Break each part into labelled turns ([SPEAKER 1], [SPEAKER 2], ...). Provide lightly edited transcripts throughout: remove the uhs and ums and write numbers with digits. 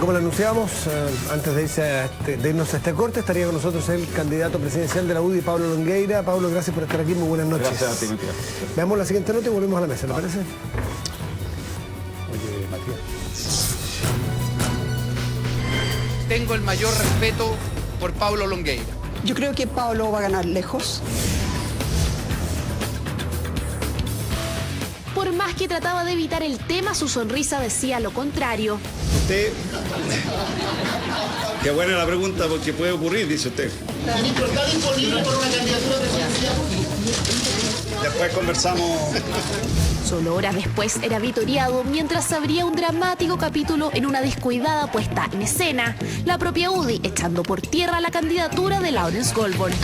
[SPEAKER 1] como lo anunciábamos, antes de irnos a este corte, estaría con nosotros el candidato presidencial de la UDI, Pablo Longueira. Pablo, gracias por estar aquí, muy buenas noches.
[SPEAKER 2] Gracias a ti, Matías.
[SPEAKER 1] Veamos la siguiente nota y volvemos a la mesa, ¿le parece?
[SPEAKER 2] Oye, Matías.
[SPEAKER 3] Tengo el mayor respeto por Pablo Longueira.
[SPEAKER 4] Yo creo que Pablo va a ganar lejos.
[SPEAKER 5] Por más que trataba de evitar el tema, su sonrisa decía lo contrario.
[SPEAKER 6] Usted... Qué buena la pregunta porque puede ocurrir, dice usted.
[SPEAKER 7] Ministro, ¿está disponible por una candidatura presidencial?
[SPEAKER 6] Después conversamos.
[SPEAKER 5] Solo horas después era vitoreado mientras se abría un dramático capítulo en una descuidada puesta en escena. La propia UDI echando por tierra la candidatura de Lawrence Goldborn.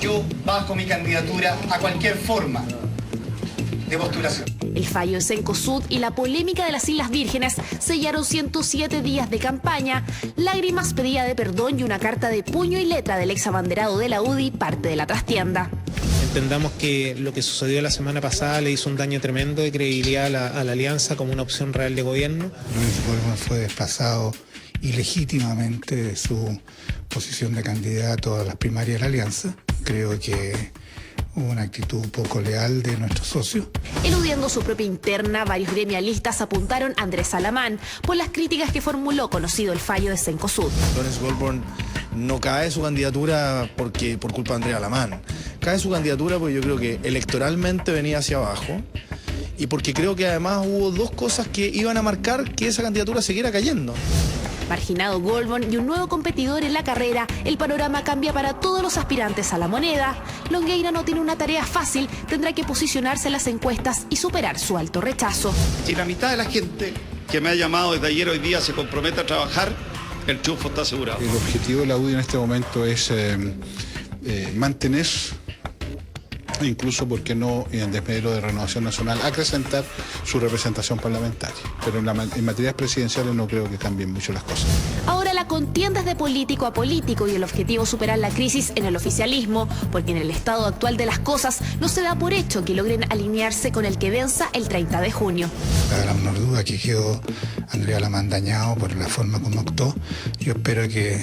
[SPEAKER 7] Yo bajo mi candidatura a cualquier forma de postulación.
[SPEAKER 5] El fallo en Cencosud y la polémica de las Islas Vírgenes sellaron 107 días de campaña, lágrimas, pedida de perdón y una carta de puño y letra del ex abanderado de la UDI, parte de la trastienda.
[SPEAKER 8] Entendamos que lo que sucedió la semana pasada le hizo un daño tremendo de credibilidad a la alianza como una opción real de gobierno.
[SPEAKER 9] Lawrence Goldborn fue desplazado ilegítimamente de su posición de candidato a las primarias de la alianza. Creo que hubo una actitud poco leal de nuestros socios.
[SPEAKER 5] Eludiendo su propia interna, varios gremialistas apuntaron a Andrés Alamán por las críticas que formuló conocido el fallo de Cencosud.
[SPEAKER 10] Lawrence Goldborn no cae su candidatura por culpa de Andrés Alamán. Cae su candidatura porque yo creo que electoralmente venía hacia abajo y porque creo que además hubo dos cosas que iban a marcar que esa candidatura siguiera cayendo.
[SPEAKER 5] Marginado Goldborn y un nuevo competidor en la carrera, el panorama cambia para todos los aspirantes a la moneda. Longueira no tiene una tarea fácil, tendrá que posicionarse en las encuestas y superar su alto rechazo.
[SPEAKER 6] Si la mitad de la gente que me ha llamado desde ayer hoy día se compromete a trabajar, el triunfo está asegurado.
[SPEAKER 9] El objetivo de la UDI en este momento es mantener, incluso, ¿por qué no, en desmedro de Renovación Nacional, acrecentar su representación parlamentaria? Pero en materias presidenciales no creo que cambien mucho las cosas.
[SPEAKER 5] Ahora la contienda es de político a político y el objetivo es superar la crisis en el oficialismo, porque en el estado actual de las cosas no se da por hecho que logren alinearse con el que venza el 30 de junio.
[SPEAKER 9] No hay la menor duda que quedó Andrés Alamán dañado por la forma como actuó. Yo espero que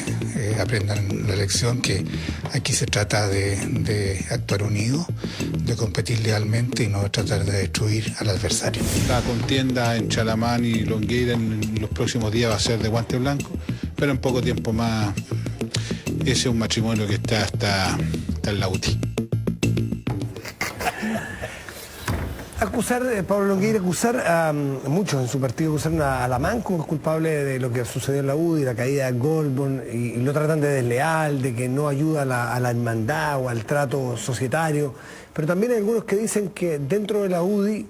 [SPEAKER 9] aprendan la lección, que aquí se trata de actuar unidos, de competir lealmente y no tratar de destruir al adversario. La contienda entre Alamán y Longueira en los próximos días va a ser de guante blanco, pero en poco tiempo más ese es un matrimonio que está en la UTI.
[SPEAKER 1] Pablo Longueira, acusar a muchos en su partido, acusar a Alamán como culpable de lo que sucedió en la UDI, la caída de Goldborn, y lo tratan de desleal, de que no ayuda a la hermandad o al trato societario. Pero también hay algunos que dicen que dentro de la UDI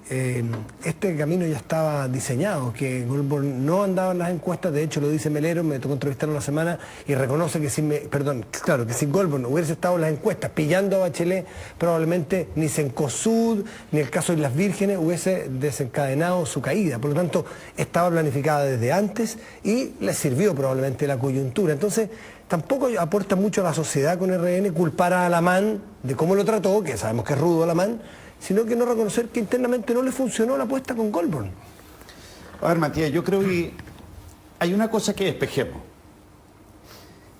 [SPEAKER 1] este camino ya estaba diseñado, que Goldborn no andaba en las encuestas. De hecho lo dice Melero, me tocó entrevistarlo una semana y reconoce que si Goldborn hubiese estado en las encuestas pillando a Bachelet, probablemente ni Cencosud ni el caso de las Vírgenes hubiese desencadenado su caída. Por lo tanto, estaba planificada desde antes y le sirvió probablemente la coyuntura. Entonces, tampoco aporta mucho a la sociedad con RN culpar a Alamán de cómo lo trató, que sabemos que es rudo Alamán, sino que no reconocer que internamente no le funcionó la apuesta con Goldborn.
[SPEAKER 2] A ver, Matías, yo creo que hay una cosa que despejemos.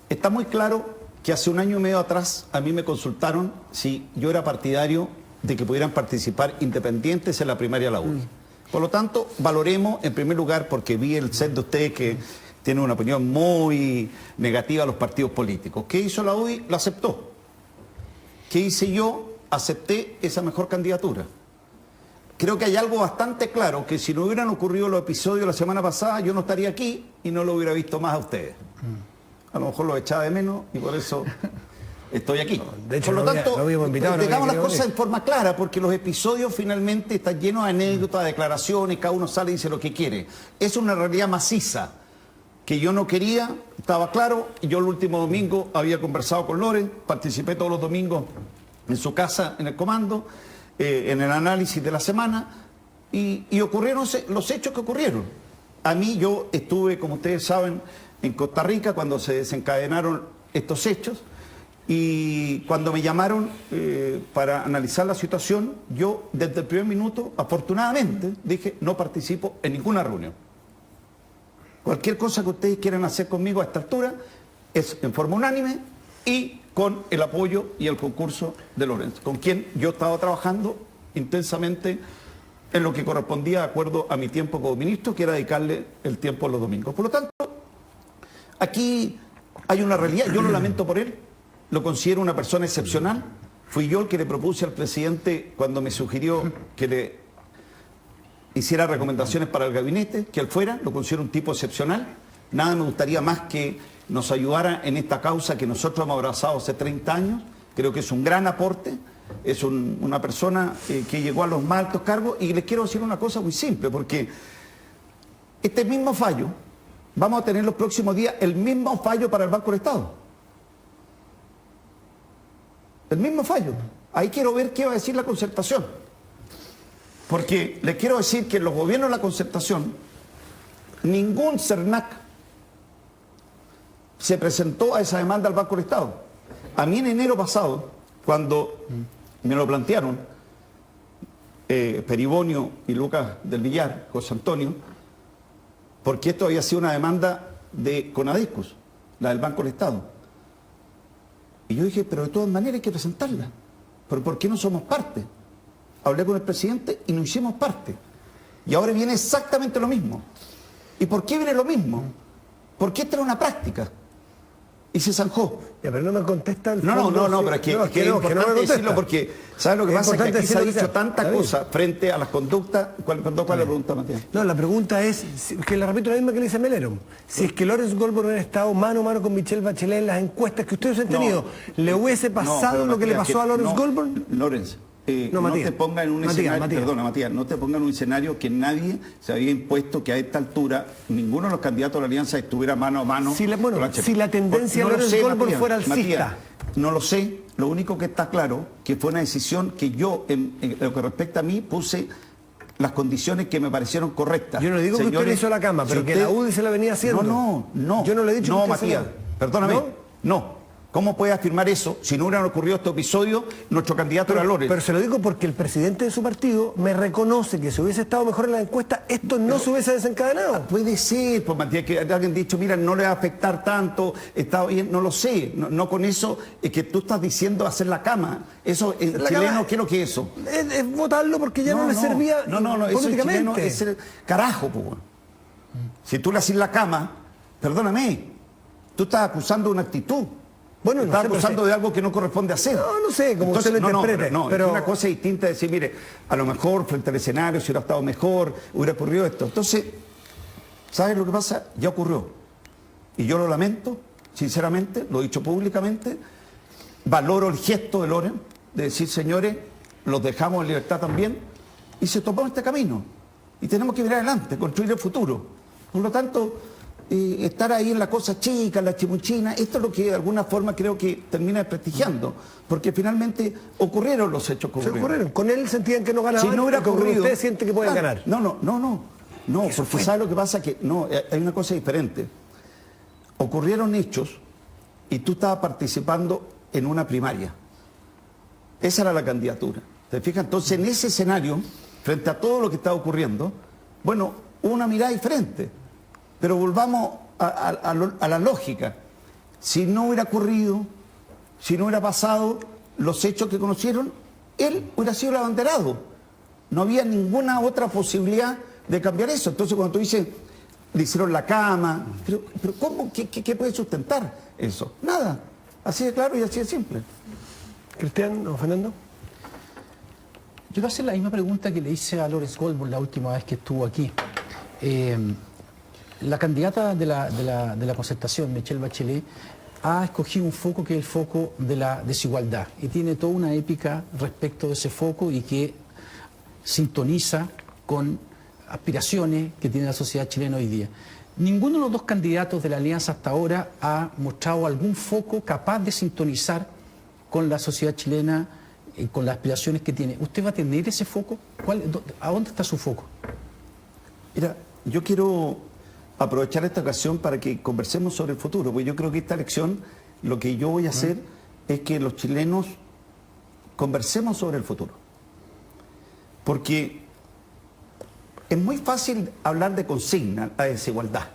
[SPEAKER 2] Está muy claro que hace un año y medio atrás a mí me consultaron si yo era partidario de que pudieran participar independientes en la primaria de la UDI. Por lo tanto, valoremos en primer lugar, porque vi el set de ustedes que tiene una opinión muy negativa a los partidos políticos. ¿Qué hizo la UDI? Lo aceptó. ¿Qué hice yo? Acepté esa mejor candidatura. Creo que hay algo bastante claro, que si no hubieran ocurrido los episodios la semana pasada, yo no estaría aquí y no lo hubiera visto más a ustedes. A lo mejor lo echaba de menos y por eso estoy aquí.
[SPEAKER 1] De hecho,
[SPEAKER 2] por lo tanto, digamos las cosas en forma clara, porque los episodios finalmente están llenos de anécdotas, declaraciones, cada uno sale y dice lo que quiere. Es una realidad maciza que yo no quería, estaba claro. Yo el último domingo había conversado con Loren, participé todos los domingos en su casa, en el comando, en el análisis de la semana, y ocurrieron los hechos que ocurrieron. A mí, yo estuve, como ustedes saben, en Costa Rica cuando se desencadenaron estos hechos, y cuando me llamaron para analizar la situación, yo desde el primer minuto, afortunadamente, dije, no participo en ninguna reunión. Cualquier cosa que ustedes quieran hacer conmigo a esta altura es en forma unánime y con el apoyo y el concurso de Lorenzo, con quien yo estaba trabajando intensamente en lo que correspondía de acuerdo a mi tiempo como ministro, que era dedicarle el tiempo los domingos. Por lo tanto, aquí hay una realidad, yo lo lamento por él, lo considero una persona excepcional. Fui yo el que le propuse al presidente cuando me sugirió que le hiciera recomendaciones para el gabinete, que él fuera, lo considero un tipo excepcional. Nada me gustaría más que nos ayudara en esta causa que nosotros hemos abrazado hace 30 años. Creo que es un gran aporte, es una persona que llegó a los más altos cargos, y les quiero decir una cosa muy simple, porque este mismo fallo, vamos a tener los próximos días el mismo fallo para el Banco del Estado. El mismo fallo. Ahí quiero ver qué va a decir la Concertación. Porque les quiero decir que en los gobiernos de la Concertación, ningún CERNAC se presentó a esa demanda al Banco del Estado. A mí en enero pasado, cuando me lo plantearon Peribonio y Lucas del Villar, José Antonio, porque esto había sido una demanda de Conadiscus, la del Banco del Estado. Y yo dije, pero de todas maneras hay que presentarla. ¿Pero por qué no somos parte? Hablé con el presidente y no hicimos parte. Y ahora viene exactamente lo mismo. ¿Y por qué viene lo mismo? Porque esta era una práctica. Y se zanjó.
[SPEAKER 1] Ya, pero no me contesta el
[SPEAKER 2] No, pero es que es importante decirlo, porque ¿sabes lo que pasa? Que aquí se ha dicho tanta cosa frente a las conductas. ¿Cuál es la pregunta, Matías?
[SPEAKER 1] No, la pregunta es, que le repito la misma que le dice Melero. Si es que Lorenzo Goldberg hubiera estado mano a mano con Michelle Bachelet en las encuestas que ustedes han tenido, ¿le hubiese pasado lo que le pasó a Lorenzo Goldberg?
[SPEAKER 2] Lorenzo, no te ponga en un escenario, perdona Matías, no te ponga en un escenario que nadie se había impuesto que a esta altura ninguno de los candidatos a la alianza estuviera mano a mano.
[SPEAKER 1] Si la tendencia de Lorenzo Goldberg fuera alcista.
[SPEAKER 2] No lo sé, lo único que está claro que fue una decisión que yo, en lo que respecta a mí, puse las condiciones que me parecieron correctas.
[SPEAKER 1] Yo no digo que usted le hizo la cama, pero que la UDI se la venía haciendo.
[SPEAKER 2] No.
[SPEAKER 1] Yo no le he dicho
[SPEAKER 2] que
[SPEAKER 1] usted
[SPEAKER 2] Matías, perdóname, no. ¿Cómo puede afirmar eso si no hubiera ocurrido este episodio? Nuestro candidato era Lorenzo.
[SPEAKER 1] Pero se lo digo porque el presidente de su partido me reconoce que si hubiese estado mejor en la encuesta, esto no se hubiese desencadenado.
[SPEAKER 2] Puede ser, pues Matías, que alguien ha dicho, mira, no le va a afectar tanto, está bien, no lo sé. No con eso es que tú estás diciendo hacer la cama. Eso en chileno, ¿qué es lo que es eso?
[SPEAKER 1] Es votarlo porque ya no le servía
[SPEAKER 2] eso en chileno es el carajo, pues. Si tú le haces la cama, perdóname, tú estás acusando una actitud. Bueno, está acusando de algo que no corresponde hacer.
[SPEAKER 1] No sé, como usted lo interprete.
[SPEAKER 2] Pero es una cosa distinta decir, mire, a lo mejor frente al escenario, si hubiera estado mejor, hubiera ocurrido esto. Entonces, ¿sabes lo que pasa? Ya ocurrió. Y yo lo lamento, sinceramente, lo he dicho públicamente. Valoro el gesto de Loren, de decir, señores, los dejamos en libertad también, y se tomó este camino. Y tenemos que mirar adelante, construir el futuro. Por lo tanto, estar ahí en la cosa chica, en la chimuchina, esto es lo que de alguna forma creo que termina desprestigiando, porque finalmente ocurrieron los hechos que ocurrieron.
[SPEAKER 1] Con él sentían que no ganaban,
[SPEAKER 2] si no hubiera ocurrido,
[SPEAKER 1] usted siente que pueden ganar.
[SPEAKER 2] No, porque ¿sabe lo que pasa? Que no, hay una cosa diferente. Ocurrieron hechos y tú estabas participando en una primaria. Esa era la candidatura. ¿Te fijas? Entonces, en ese escenario, frente a todo lo que estaba ocurriendo, bueno, hubo una mirada diferente. Pero volvamos a la lógica. Si no hubiera ocurrido, si no hubiera pasado los hechos que conocieron, él hubiera sido el abanderado. No había ninguna otra posibilidad de cambiar eso. Entonces, cuando tú dices, le hicieron la cama, pero ¿cómo? ¿Qué puede sustentar eso? Nada. Así de claro y así de simple.
[SPEAKER 1] Cristian o Fernando.
[SPEAKER 11] Yo voy a hacer la misma pregunta que le hice a Lorenzo Goldberg la última vez que estuvo aquí. La candidata de la Concertación, Michelle Bachelet, ha escogido un foco que es el foco de la desigualdad y tiene toda una épica respecto de ese foco y que sintoniza con aspiraciones que tiene la sociedad chilena hoy día. Ninguno de los dos candidatos de la alianza hasta ahora ha mostrado algún foco capaz de sintonizar con la sociedad chilena y con las aspiraciones que tiene. ¿Usted va a tener ese foco? ¿A dónde está su foco?
[SPEAKER 2] Mira, yo quiero aprovechar esta ocasión para que conversemos sobre el futuro, porque yo creo que esta elección, lo que yo voy a hacer es que los chilenos conversemos sobre el futuro. Porque es muy fácil hablar de consigna, la desigualdad.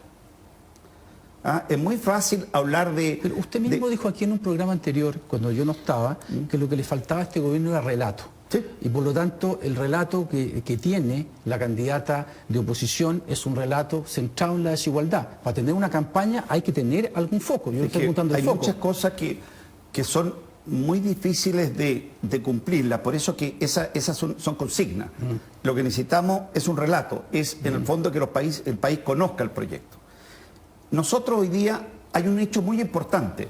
[SPEAKER 2] Es muy fácil hablar de...
[SPEAKER 11] Pero usted mismo dijo aquí en un programa anterior, cuando yo no estaba, que lo que le faltaba a este gobierno era relato.
[SPEAKER 2] Sí.
[SPEAKER 11] Y por lo tanto, el relato que tiene la candidata de oposición es un relato centrado en la desigualdad. Para tener una campaña hay que tener algún foco. Yo le estoy preguntando el
[SPEAKER 2] hay
[SPEAKER 11] foco.
[SPEAKER 2] muchas cosas que son muy difíciles de cumplirlas, por eso que esas son consignas. Lo que necesitamos es un relato, es en el fondo que el país conozca el proyecto. Nosotros hoy día hay un hecho muy importante,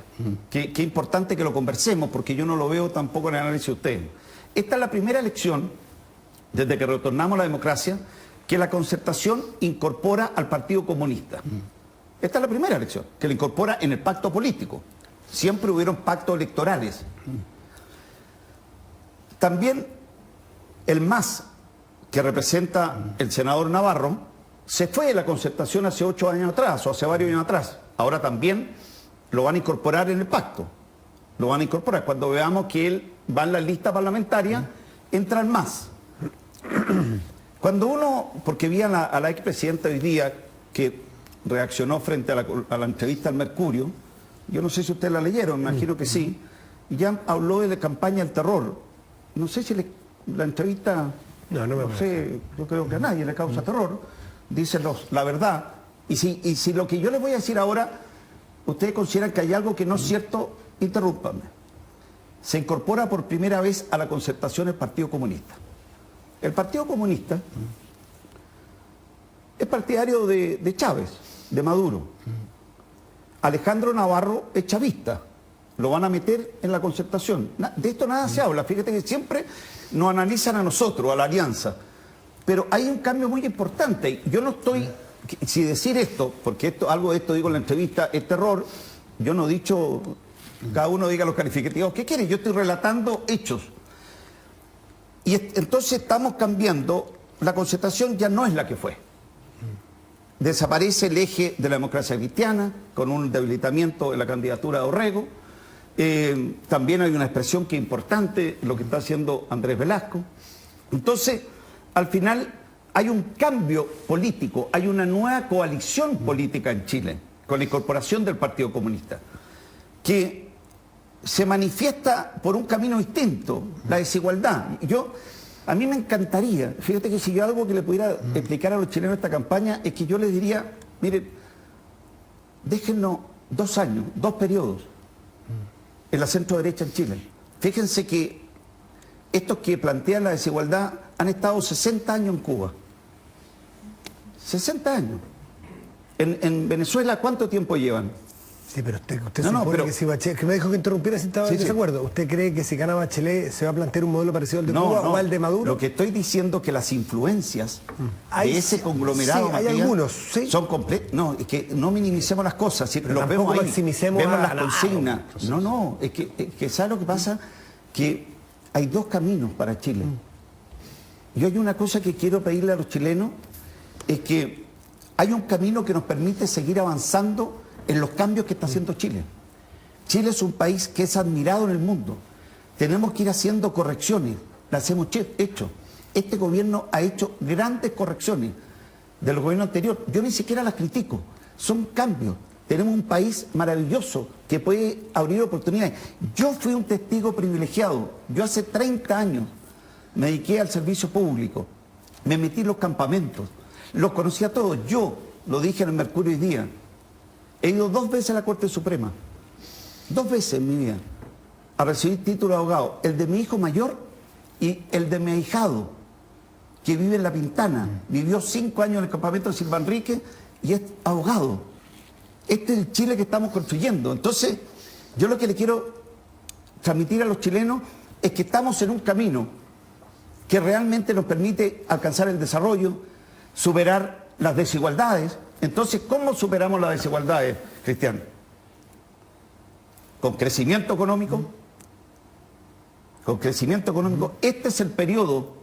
[SPEAKER 2] que es importante que lo conversemos, porque yo no lo veo tampoco en el análisis de ustedes. Esta es la primera elección, desde que retornamos a la democracia, que la Concertación incorpora al Partido Comunista. Esta es la primera elección, que la incorpora en el pacto político. Siempre hubieron pactos electorales. También el MAS, que representa el senador Navarro, se fue de la Concertación hace 8 años atrás, o hace varios años atrás. Ahora también lo van a incorporar en el pacto. Lo van a incorporar. Cuando veamos que él va en la lista parlamentaria, entra el MAS. Cuando uno, porque vi a la expresidenta hoy día que reaccionó frente a la entrevista al Mercurio, yo no sé si ustedes la leyeron, me imagino que sí, y ya habló de la campaña del terror. No sé si la entrevista, no sé, yo creo que a nadie le causa terror, dicen la verdad. Y si lo que yo les voy a decir ahora, ustedes consideran que hay algo que no es cierto, interrúmpanme. Se incorpora por primera vez a la Concertación el Partido Comunista. El Partido Comunista es partidario de Chávez, de Maduro. Alejandro Navarro es chavista, lo van a meter en la Concertación. De esto nada se habla, fíjate que siempre nos analizan a nosotros, a la alianza. Pero hay un cambio muy importante. Yo no estoy, si decir esto, porque algo de esto digo en la entrevista, es terror, yo no he dicho, cada uno diga los calificativos que quiere, yo estoy relatando hechos. Y entonces estamos cambiando, la Concertación ya no es la que fue. Desaparece el eje de la democracia cristiana, con un debilitamiento de la candidatura de Orrego. También hay una expresión que es importante, lo que está haciendo Andrés Velasco. Entonces, al final, hay un cambio político, hay una nueva coalición política en Chile, con la incorporación del Partido Comunista, que se manifiesta por un camino distinto, la desigualdad. A mí me encantaría, fíjate que si yo algo que le pudiera explicar a los chilenos esta campaña es que yo les diría, miren, déjennos 2 años, 2 periodos en la centro derecha en Chile. Fíjense que estos que plantean la desigualdad han estado 60 años en Cuba. 60 años. En Venezuela, ¿cuánto tiempo llevan?
[SPEAKER 1] Sí, pero usted supone que si Bachelet, que me dijo que interrumpiera si estaba en desacuerdo. ¿Usted cree que si gana Bachelet se va a plantear un modelo parecido al de Cuba o al de Maduro?
[SPEAKER 2] Lo que estoy diciendo es que las influencias de ese conglomerado,
[SPEAKER 1] hay algunos,
[SPEAKER 2] son completas. No, es que no minimicemos las cosas, los vemos ahí, vemos las consignas. No, es que ¿sabe lo que pasa? Que hay 2 caminos para Chile. Yo hay una cosa que quiero pedirle a los chilenos, es que hay un camino que nos permite seguir avanzando en los cambios que está haciendo Chile. Chile es un país que es admirado en el mundo. Tenemos que ir haciendo correcciones, las hemos hecho. Este gobierno ha hecho grandes correcciones del gobierno anterior. Yo ni siquiera las critico, son cambios. Tenemos un país maravilloso que puede abrir oportunidades. Yo fui un testigo privilegiado. Yo hace 30 años me dediqué al servicio público, me metí en los campamentos, los conocí a todos. Yo lo dije en el Mercurio hoy día. He ido 2 veces a la Corte Suprema, 2 veces en mi vida, a recibir título de abogado. El de mi hijo mayor y el de mi ahijado, que vive en La Pintana. Vivió 5 años en el campamento de Silva Enrique y es abogado. Este es el Chile que estamos construyendo. Entonces, yo lo que le quiero transmitir a los chilenos es que estamos en un camino que realmente nos permite alcanzar el desarrollo, superar las desigualdades. Entonces, ¿cómo superamos las desigualdades, Cristian? Con crecimiento económico. Con crecimiento económico. Este es el periodo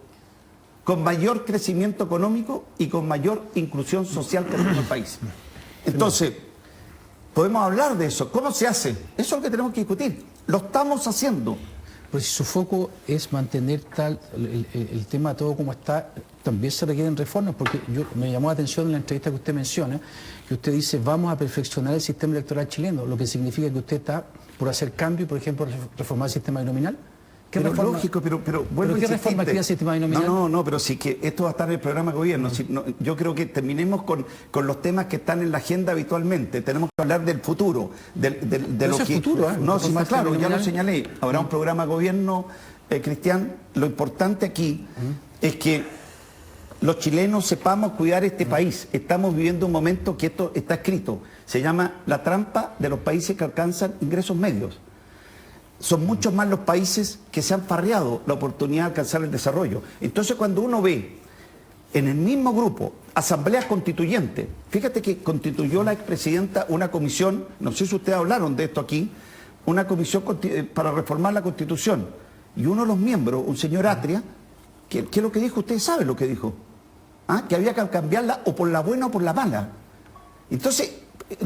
[SPEAKER 2] con mayor crecimiento económico y con mayor inclusión social que tiene el país. Entonces, podemos hablar de eso. ¿Cómo se hace? Eso es lo que tenemos que discutir. Lo estamos haciendo.
[SPEAKER 11] Pero si su foco es mantener tal el tema todo como está, también se requieren reformas, porque me llamó la atención en la entrevista que usted menciona, que usted dice vamos a perfeccionar el sistema electoral chileno, lo que significa que usted está por hacer cambio, por ejemplo, reformar el sistema binominal.
[SPEAKER 2] Pero lógico, pero bueno,
[SPEAKER 11] ¿qué reforma activa el sistema binominal?
[SPEAKER 2] No, pero sí que esto va a estar en el programa de gobierno. Yo creo que terminemos con los temas que están en la agenda habitualmente. Tenemos que hablar del futuro, de lo que...
[SPEAKER 11] futuro, ¿eh?
[SPEAKER 2] No, sí está claro, ya lo señalé. Habrá un programa de gobierno, Cristian. Lo importante aquí es que los chilenos sepamos cuidar este país. Estamos viviendo un momento que esto está escrito. Se llama la trampa de los países que alcanzan ingresos medios. Son muchos más los países que se han farreado la oportunidad de alcanzar el desarrollo. Entonces, cuando uno ve en el mismo grupo asambleas constituyentes, fíjate que constituyó la expresidenta una comisión, no sé si ustedes hablaron de esto aquí, una comisión para reformar la Constitución. Y uno de los miembros, un señor Atria, ¿qué es lo que dijo? Ustedes saben lo que dijo. Que había que cambiarla o por la buena o por la mala. Entonces,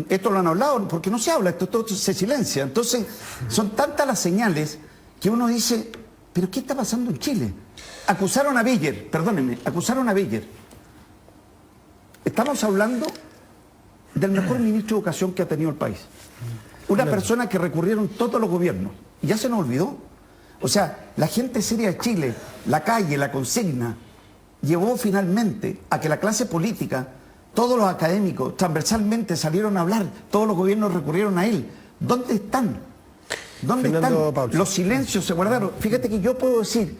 [SPEAKER 2] esto lo han hablado porque no se habla, esto todo se silencia. Entonces, son tantas las señales que uno dice, ¿pero qué está pasando en Chile? Acusaron a Beyer, perdónenme, acusaron a Beyer. Estamos hablando del mejor ministro de Educación que ha tenido el país. Una persona que recurrieron todos los gobiernos. Y ya se nos olvidó. O sea, la gente seria de Chile, la calle, la consigna, llevó finalmente a que la clase política, todos los académicos, transversalmente salieron a hablar, todos los gobiernos recurrieron a él. ¿Dónde están? ¿Dónde están? Los silencios se guardaron. Fíjate que yo puedo decir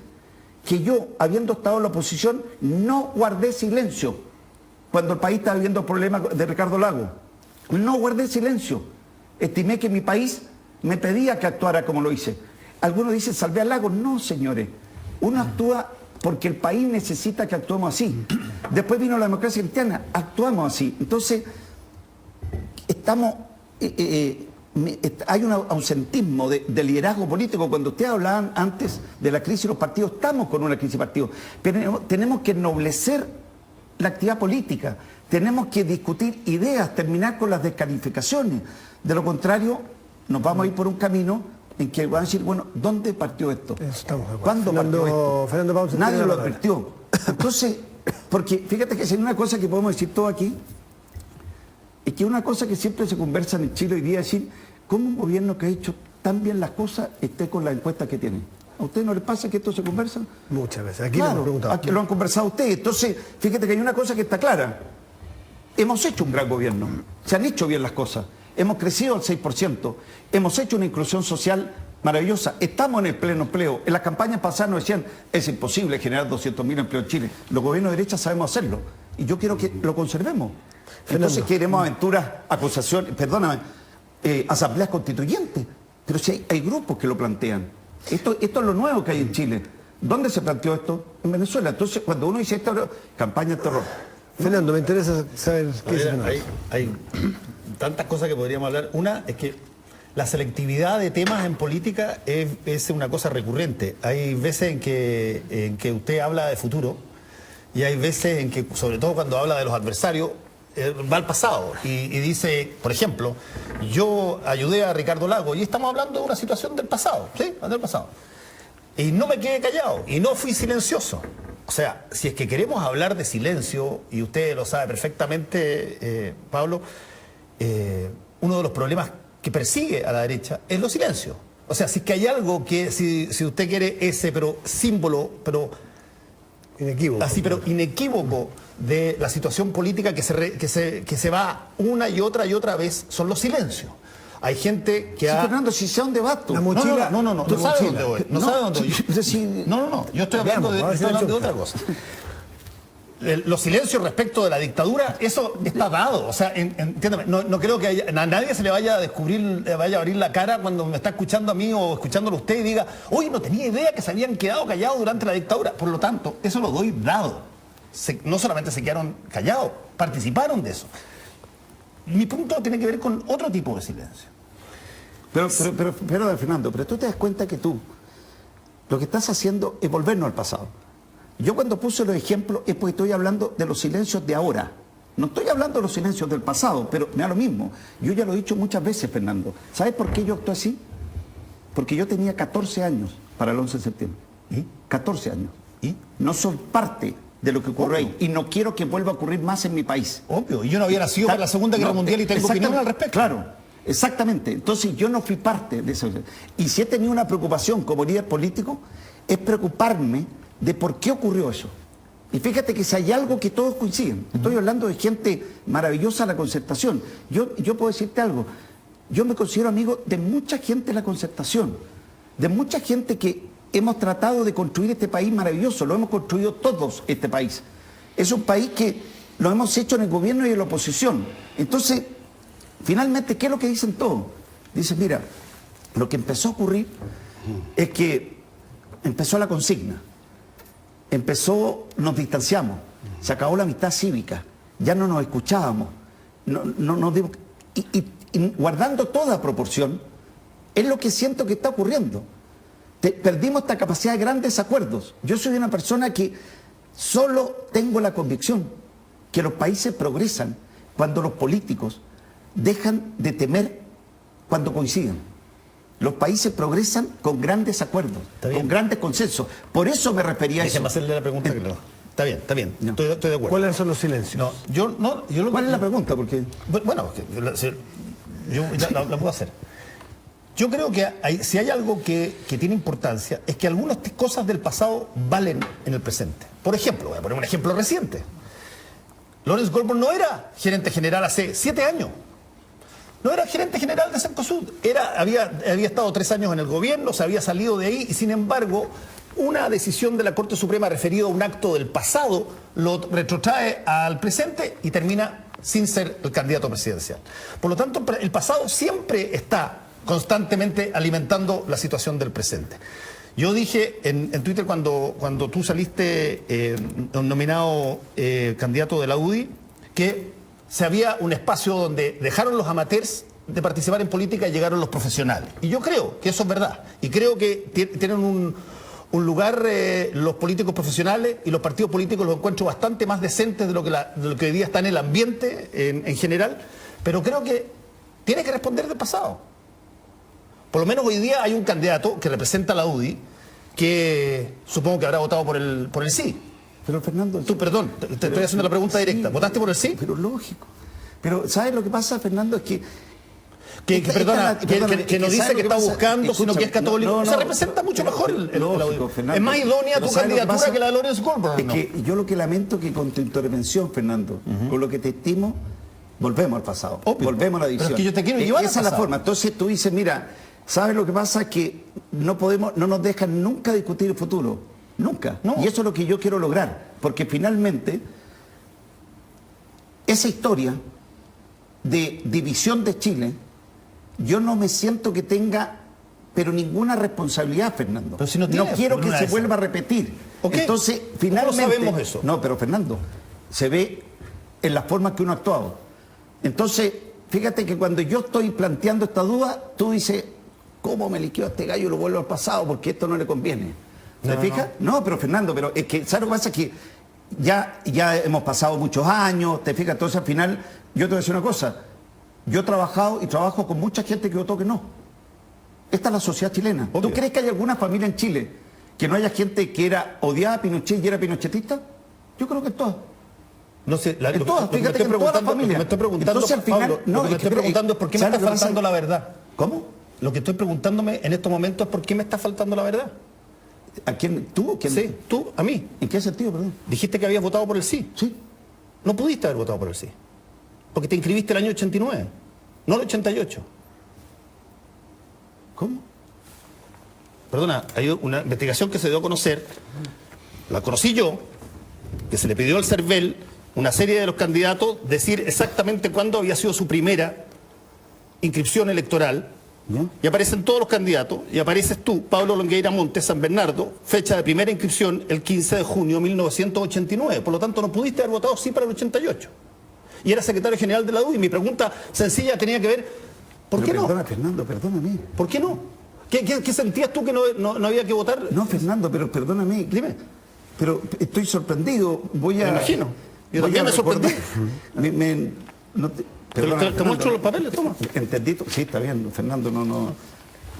[SPEAKER 2] que yo, habiendo estado en la oposición, no guardé silencio cuando el país estaba viviendo problemas de Ricardo Lagos. No guardé silencio. Estimé que mi país me pedía que actuara como lo hice. Algunos dicen, salvé a Lagos. No, señores. Uno actúa porque el país necesita que actuemos así. Después vino la democracia cristiana, actuamos así. Entonces, estamos... hay un ausentismo de liderazgo político. Cuando ustedes hablaban antes de la crisis de los partidos, estamos con una crisis de partidos. Pero tenemos que ennoblecer la actividad política. Tenemos que discutir ideas, terminar con las descalificaciones. De lo contrario, nos vamos a ir por un camino en que van a decir, bueno, ¿dónde partió esto? ¿Cuándo partió esto? Nadie lo advirtió. Entonces, porque fíjate que si hay una cosa que podemos decir todo aquí, es que una cosa que siempre se conversa en Chile hoy día es decir, ¿cómo un gobierno que ha hecho tan bien las cosas esté con las encuestas que tiene? ¿A ustedes no les pasa que esto se conversa?
[SPEAKER 1] Muchas veces. Aquí
[SPEAKER 2] claro,
[SPEAKER 1] lo hemos preguntado.
[SPEAKER 2] Aquí lo han conversado ustedes. Entonces, fíjate que hay una cosa que está clara. Hemos hecho un gran gobierno. Se han hecho bien las cosas. Hemos crecido al 6%, hemos hecho una inclusión social maravillosa, estamos en el pleno empleo. En las campañas pasadas nos decían, es imposible generar 200.000 empleos en Chile. Los gobiernos de derecha sabemos hacerlo y yo quiero que lo conservemos. Entonces queremos aventuras, acusaciones, perdóname, asambleas constituyentes, pero si hay grupos que lo plantean. Esto es lo nuevo que hay en Chile. ¿Dónde se planteó esto? En Venezuela. Entonces cuando uno dice esto, campaña de terror.
[SPEAKER 1] Fernando, me interesa saber qué dice Fernando.
[SPEAKER 12] Hay tantas cosas que podríamos hablar. Una es que la selectividad de temas en política es una cosa recurrente. Hay veces en que usted habla de futuro y hay veces en que, sobre todo cuando habla de los adversarios, va al pasado y dice, por ejemplo, yo ayudé a Ricardo Lagos y estamos hablando de una situación del pasado, ¿sí? Del pasado. Y no me quedé callado y no fui silencioso. O sea, si es que queremos hablar de silencio, y usted lo sabe perfectamente, Pablo, uno de los problemas que persigue a la derecha es los silencios. O sea, si es que hay algo que, si usted quiere ese símbolo,
[SPEAKER 1] inequívoco.
[SPEAKER 12] Así, pero inequívoco de la situación política que se va una y otra vez, son los silencios. Hay gente que
[SPEAKER 2] Fernando, si sea un debate.
[SPEAKER 12] La mochila... No. No sabe dónde voy. No sabe dónde voy. No. Yo estoy hablando de otra cosa. Los silencios respecto de la dictadura, eso está dado. O sea, entiéndame, no creo que a nadie se le vaya a descubrir, le vaya a abrir la cara cuando me está escuchando a mí o escuchándolo a usted y diga, oye, no tenía idea que se habían quedado callados durante la dictadura. Por lo tanto, eso lo doy dado. No solamente se quedaron callados, participaron de eso. Mi punto tiene que ver con otro tipo de silencio.
[SPEAKER 2] Pero Fernando, pero tú te das cuenta que tú lo que estás haciendo es volvernos al pasado. Yo cuando puse los ejemplos es porque estoy hablando de los silencios de ahora. No estoy hablando de los silencios del pasado, pero me da lo mismo. Yo ya lo he dicho muchas veces, Fernando. ¿Sabes por qué yo actué así? Porque yo tenía 14 años para el 11 de septiembre. ¿Y? 14 años. ¿Y? No soy parte de lo que ocurrió ahí. Y no quiero que vuelva a ocurrir más en mi país.
[SPEAKER 12] Obvio. Y yo no había nacido para la Segunda Guerra Mundial y tengo opinión al respecto.
[SPEAKER 2] Claro, exactamente. Entonces yo no fui parte de eso. Y si he tenido una preocupación como líder político, es preocuparme de por qué ocurrió eso. Y fíjate que si hay algo que todos coinciden. Estoy hablando de gente maravillosa de la Concertación. Yo puedo decirte algo. Yo me considero amigo de mucha gente de la Concertación. De mucha gente que hemos tratado de construir este país maravilloso. Lo hemos construido todos, este país. Es un país que lo hemos hecho en el gobierno y en la oposición. Entonces, finalmente, ¿qué es lo que dicen todos? Dicen, mira, lo que empezó a ocurrir es que empezó la consigna. Nos distanciamos, se acabó la amistad cívica, ya no nos escuchábamos, y guardando toda proporción, es lo que siento que está ocurriendo. Perdimos esta capacidad de grandes acuerdos. Yo soy una persona que solo tengo la convicción que los países progresan cuando los políticos dejan de temer cuando coinciden. Los países progresan con grandes acuerdos, con grandes consensos. Por eso me refería a eso.
[SPEAKER 12] Déjeme hacerle la pregunta que Está bien. No. Estoy de acuerdo.
[SPEAKER 1] ¿Cuáles son los silencios?
[SPEAKER 2] ¿Cuál es la pregunta? Porque
[SPEAKER 12] bueno, yo la puedo hacer. Yo creo que si hay algo que tiene importancia, es que algunas cosas del pasado valen en el presente. Por ejemplo, voy a poner un ejemplo reciente. Lawrence Goldberg no era gerente general hace 7 años. No era gerente general de Cencosud, había estado 3 años en el gobierno, se había salido de ahí y sin embargo una decisión de la Corte Suprema referida a un acto del pasado lo retrotrae al presente y termina sin ser el candidato presidencial. Por lo tanto, el pasado siempre está constantemente alimentando la situación del presente. Yo dije en Twitter cuando tú saliste nominado candidato de la UDI que se había un espacio donde dejaron los amateurs de participar en política y llegaron los profesionales. Y yo creo que eso es verdad. Y creo que tienen un lugar los políticos profesionales y los partidos políticos los encuentro bastante más decentes de lo que hoy día está en el ambiente en general. Pero creo que tiene que responder del pasado. Por lo menos hoy día hay un candidato que representa a la UDI que supongo que habrá votado por el sí.
[SPEAKER 2] Pero Fernando...
[SPEAKER 12] Perdón, te estoy haciendo la pregunta directa. ¿Votaste por el sí?
[SPEAKER 2] Pero lógico. Pero ¿sabes lo que pasa, Fernando? Es que...
[SPEAKER 12] Que no dice que está buscando, sino que es católico. Se representa mucho mejor
[SPEAKER 2] lógico, Fernando.
[SPEAKER 12] Es más idónea tu candidatura que la de Lawrence Goldberg.
[SPEAKER 2] Es que yo lo que lamento que con tu intervención, Fernando, con lo que te estimo, volvemos al pasado. Volvemos a la división.
[SPEAKER 12] Pero es que yo te quiero llevar
[SPEAKER 2] esa es la forma. Entonces tú dices, mira, ¿sabes lo que pasa? Que no nos dejan nunca discutir el futuro. Nunca. No. Y eso es lo que yo quiero lograr. Porque finalmente, esa historia de división de Chile, yo no me siento que tenga, pero ninguna responsabilidad, Fernando.
[SPEAKER 12] Pero si no
[SPEAKER 2] quiero que se vuelva a repetir.
[SPEAKER 12] Okay.
[SPEAKER 2] Entonces, finalmente...
[SPEAKER 12] ¿Cómo sabemos eso?
[SPEAKER 2] No, pero Fernando, se ve en las formas que uno ha actuado. Entonces, fíjate que cuando yo estoy planteando esta duda, tú dices, ¿cómo me liquidó este gallo y lo vuelvo al pasado? Porque esto no le conviene. ¿Te fijas? No, pero Fernando, pero es que, ¿sabes lo que pasa? Es que ya hemos pasado muchos años, ¿te fijas? Entonces al final, yo te voy a decir una cosa, yo he trabajado y trabajo con mucha gente que votó que no. Esta es la sociedad chilena. Obvio. ¿Tú crees que hay alguna familia en Chile que no haya gente que odiaba a Pinochet y era pinochetista? Yo creo que todas.
[SPEAKER 12] No sé,
[SPEAKER 2] en todas, fíjate que en todas las familias.
[SPEAKER 12] Me estoy preguntando,
[SPEAKER 2] entonces al final,
[SPEAKER 12] Pablo, lo que me estoy preguntando es por qué me está faltando la verdad.
[SPEAKER 2] ¿Cómo?
[SPEAKER 12] Lo que estoy preguntándome en estos momentos es por qué me está faltando la verdad.
[SPEAKER 2] ¿A quién? ¿Tú? ¿Quién?
[SPEAKER 12] Sí, tú, a mí.
[SPEAKER 2] ¿En qué sentido, perdón?
[SPEAKER 12] Dijiste que habías votado por el sí.
[SPEAKER 2] Sí.
[SPEAKER 12] No pudiste haber votado por el sí. Porque te inscribiste el año 89, no el 88.
[SPEAKER 2] ¿Cómo?
[SPEAKER 12] Perdona, hay una investigación que se dio a conocer, la conocí yo, que se le pidió al CERVEL, una serie de los candidatos, decir exactamente cuándo había sido su primera inscripción electoral. Y aparecen todos los candidatos, y apareces tú, Pablo Longueira Montes, San Bernardo, fecha de primera inscripción el 15 de junio de 1989. Por lo tanto, no pudiste haber votado sí para el 88. Y era secretario general de la UDI. Mi pregunta sencilla tenía que ver, ¿por qué no?
[SPEAKER 2] Perdona, Fernando, perdóname.
[SPEAKER 12] ¿Por qué no? ¿Qué sentías tú que no había que votar?
[SPEAKER 2] No, Fernando, pero perdóname.
[SPEAKER 12] Dime.
[SPEAKER 2] Pero estoy sorprendido. Me
[SPEAKER 12] imagino. Yo también me sorprendí.
[SPEAKER 2] Perdona,
[SPEAKER 12] te muestro los papeles, toma.
[SPEAKER 2] Entendí. Sí, está bien, Fernando, no.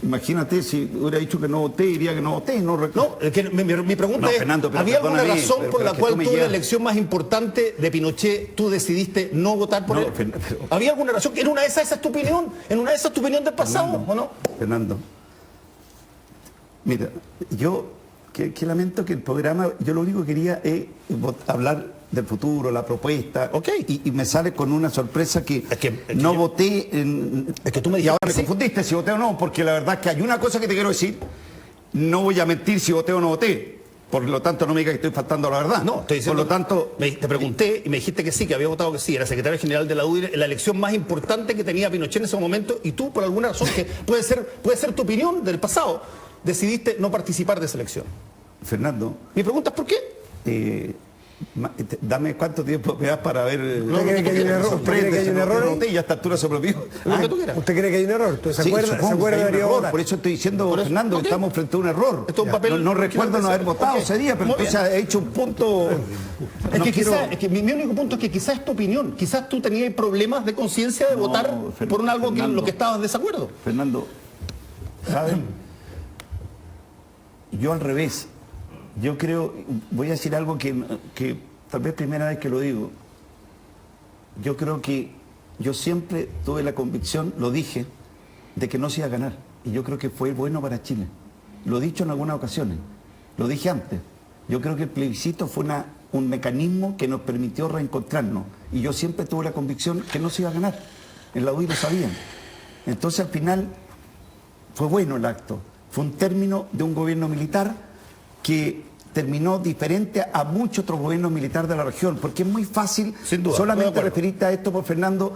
[SPEAKER 2] Imagínate si hubiera dicho que no voté, diría que no voté. No,
[SPEAKER 12] es que mi pregunta
[SPEAKER 2] No,
[SPEAKER 12] es,
[SPEAKER 2] Fernando, pero
[SPEAKER 12] ¿había alguna
[SPEAKER 2] perdóname,
[SPEAKER 12] razón por
[SPEAKER 2] pero
[SPEAKER 12] la
[SPEAKER 2] es que
[SPEAKER 12] cual
[SPEAKER 2] tú me
[SPEAKER 12] tú en la
[SPEAKER 2] llevas-
[SPEAKER 12] elección más importante de Pinochet tú decidiste no votar por
[SPEAKER 2] No,
[SPEAKER 12] él?
[SPEAKER 2] pero-
[SPEAKER 12] ¿Había alguna razón? ¿En una de esas esa es tu opinión? ¿En una de esas tu opinión del pasado o no?
[SPEAKER 2] Fernando, mira, yo que lamento que el programa, yo lo único que quería es hablar del futuro, la propuesta, y me sale con una sorpresa que, no voté en...
[SPEAKER 12] Es que tú me dijiste
[SPEAKER 2] y ahora
[SPEAKER 12] que
[SPEAKER 2] me
[SPEAKER 12] sí.
[SPEAKER 2] confundiste si voté o no, porque la verdad es que hay una cosa que te quiero decir, no voy a mentir si voté o no voté, por lo tanto no me digas que estoy faltando a la verdad.
[SPEAKER 12] No, estoy diciendo,
[SPEAKER 2] por lo tanto...
[SPEAKER 12] te pregunté y me dijiste que sí, que había votado que sí, era secretario general de la UDI, la elección más importante que tenía Pinochet en ese momento, y tú, por alguna razón que puede ser tu opinión del pasado, decidiste no participar de esa elección.
[SPEAKER 2] Fernando...
[SPEAKER 12] Mi pregunta es ¿por qué?
[SPEAKER 2] Dame cuánto tiempo me das para ver.
[SPEAKER 1] ¿Usted cree que hay un error? ¿Usted cree que hay un error?
[SPEAKER 2] Y a esta altura se propio.
[SPEAKER 1] ¿Usted cree que hay un error? ¿Se
[SPEAKER 2] Sí,
[SPEAKER 1] acuerda
[SPEAKER 2] supongo que hay un
[SPEAKER 1] debería
[SPEAKER 2] error.
[SPEAKER 1] votar?
[SPEAKER 2] Por eso estoy diciendo, Fernando,
[SPEAKER 12] ok.
[SPEAKER 2] estamos frente a un error.
[SPEAKER 12] Esto es un papel-
[SPEAKER 2] no recuerdo no haber votado
[SPEAKER 12] Ok.
[SPEAKER 2] ese día, pero
[SPEAKER 12] Muy
[SPEAKER 2] entonces
[SPEAKER 12] bien.
[SPEAKER 2] he hecho un punto.
[SPEAKER 12] Es
[SPEAKER 2] No
[SPEAKER 12] que,
[SPEAKER 2] quiero-
[SPEAKER 12] es que mi único punto es que quizás es tu opinión. Quizás tú tenías problemas de conciencia de votar por un algo que
[SPEAKER 2] Fernando.
[SPEAKER 12] lo que estabas en desacuerdo.
[SPEAKER 2] Fernando, ¿saben? Yo al revés. Yo creo, voy a decir algo que tal vez primera vez que lo digo. Yo creo que yo siempre tuve la convicción, lo dije, de que no se iba a ganar. Y yo creo que fue bueno para Chile. Lo he dicho en algunas ocasiones. Lo dije antes. Yo creo que el plebiscito fue un mecanismo que nos permitió reencontrarnos. Y yo siempre tuve la convicción que no se iba a ganar. En la UDI lo sabían. Entonces al final fue bueno el acto. Fue un término de un gobierno militar que terminó diferente a muchos otros gobiernos militares de la región, porque es muy fácil
[SPEAKER 12] Sin duda,
[SPEAKER 2] solamente
[SPEAKER 12] estoy de acuerdo.
[SPEAKER 2] referirte a esto, por Fernando,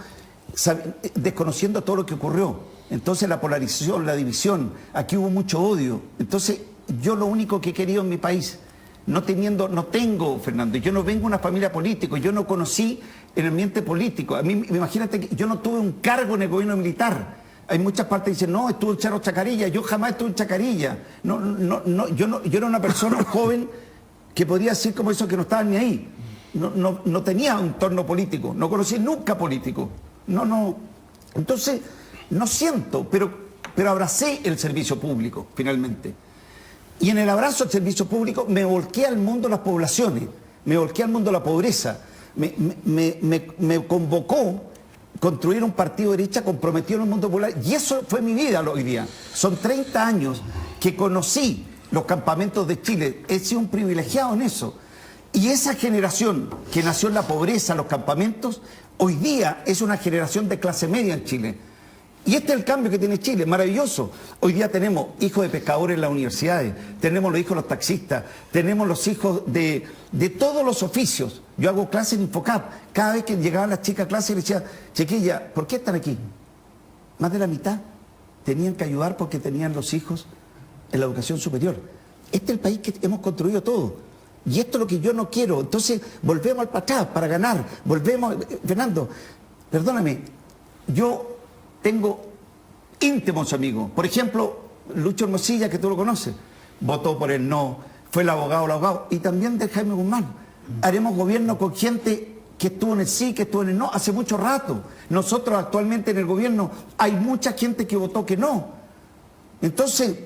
[SPEAKER 2] desconociendo todo lo que ocurrió. Entonces la polarización, la división, aquí hubo mucho odio. Entonces yo lo único que he querido en mi país, no tengo, Fernando, yo no vengo de una familia política, yo no conocí el ambiente político. A mí, imagínate que yo no tuve un cargo en el gobierno militar. Hay muchas partes que dicen, no, estuvo en Cerro Chacarilla. Yo jamás estuve en Chacarilla. Yo era una persona joven que podía decir como eso que no estaba ni ahí. No tenía un entorno político, no conocí nunca político. Entonces, no siento, pero abracé el servicio público, finalmente. Y en el abrazo al servicio público me volqué al mundo de las poblaciones, me volqué al mundo de la pobreza. Me convocó construir un partido de derecha comprometido en el mundo popular, y eso fue mi vida hoy día. Son 30 años que conocí los campamentos de Chile, he sido un privilegiado en eso. Y esa generación que nació en la pobreza, los campamentos, hoy día es una generación de clase media en Chile. Y este es el cambio que tiene Chile, maravilloso. Hoy día tenemos hijos de pescadores en las universidades, tenemos los hijos de los taxistas, tenemos los hijos de todos los oficios. Yo hago clases en Infocap. Cada vez que llegaban las chicas a clase, les decía, chiquilla, ¿por qué están aquí? Más de la mitad tenían que ayudar porque tenían los hijos en la educación superior. Este es el país que hemos construido todo. Y esto es lo que yo no quiero. Entonces, volvemos al pasado para ganar. Volvemos. Fernando, perdóname, yo tengo íntimos amigos. Por ejemplo, Lucho Hermosilla, que tú lo conoces, votó por el no, fue el abogado, y también de Jaime Guzmán. Haremos gobierno con gente que estuvo en el sí, que estuvo en el no, hace mucho rato. Nosotros actualmente en el gobierno hay mucha gente que votó que no. Entonces,